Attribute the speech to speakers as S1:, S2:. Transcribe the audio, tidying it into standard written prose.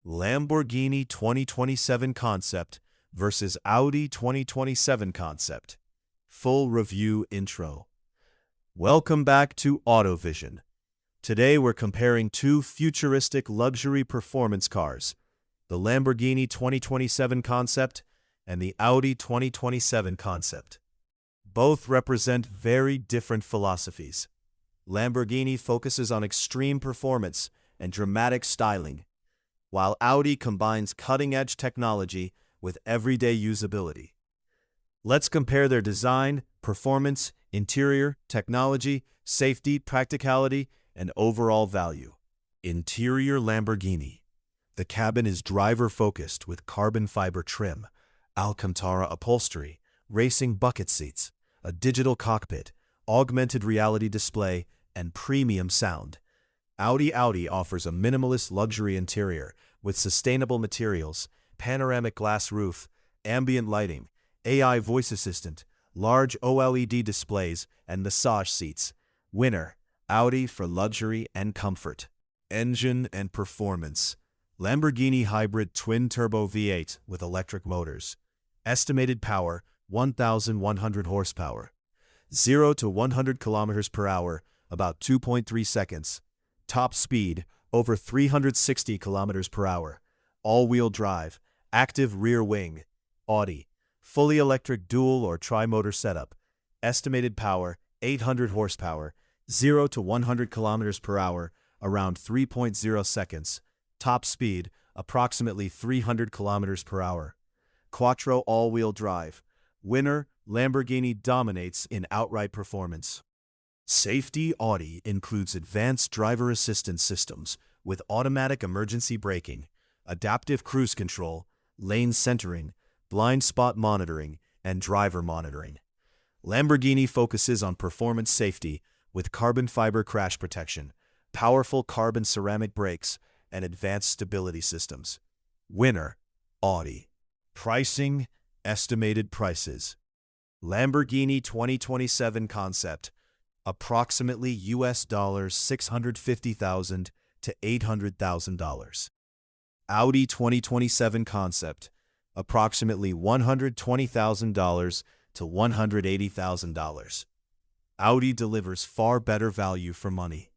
S1: Lamborghini 2027 concept versus Audi 2027 concept. Full review intro. Welcome back to AutoVision. Today we're comparing two futuristic luxury performance cars, the Lamborghini 2027 concept and the Audi 2027 concept. Both represent very different philosophies. Lamborghini focuses on extreme performance and dramatic styling, while Audi combines cutting-edge technology with everyday usability. Let's compare their design, performance, interior, technology, safety, practicality, and overall value. Interior Lamborghini. The cabin is driver-focused with carbon fiber trim, Alcantara upholstery, racing bucket seats, a digital cockpit, augmented reality display, and premium sound. Audi offers a minimalist luxury interior with sustainable materials, panoramic glass roof, ambient lighting, AI voice assistant, large OLED displays, and massage seats. Winner, Audi for luxury and comfort. Engine and performance. Lamborghini hybrid twin-turbo V8 with electric motors. Estimated power, 1,100 horsepower. 0 to 100 kilometers per hour, about 2.3 seconds. Top speed, over 360 kilometers per hour. All-wheel drive, active rear wing. Audi, fully electric dual or tri-motor setup. Estimated power, 800 horsepower. 0 to 100 kilometers per hour, around 3.0 seconds. Top speed, approximately 300 kilometers per hour. Quattro all-wheel drive. Winner, Lamborghini dominates in outright performance. Safety. Audi includes advanced driver assistance systems with automatic emergency braking, adaptive cruise control, lane centering, blind spot monitoring, and driver monitoring. Lamborghini focuses on performance safety with carbon fiber crash protection, powerful carbon ceramic brakes, and advanced stability systems. Winner, Audi. Pricing. Estimated prices. Lamborghini 2027 concept, approximately US $650,000 to $800,000. Audi 2027 concept, approximately $120,000 to $180,000. Audi delivers far better value for money.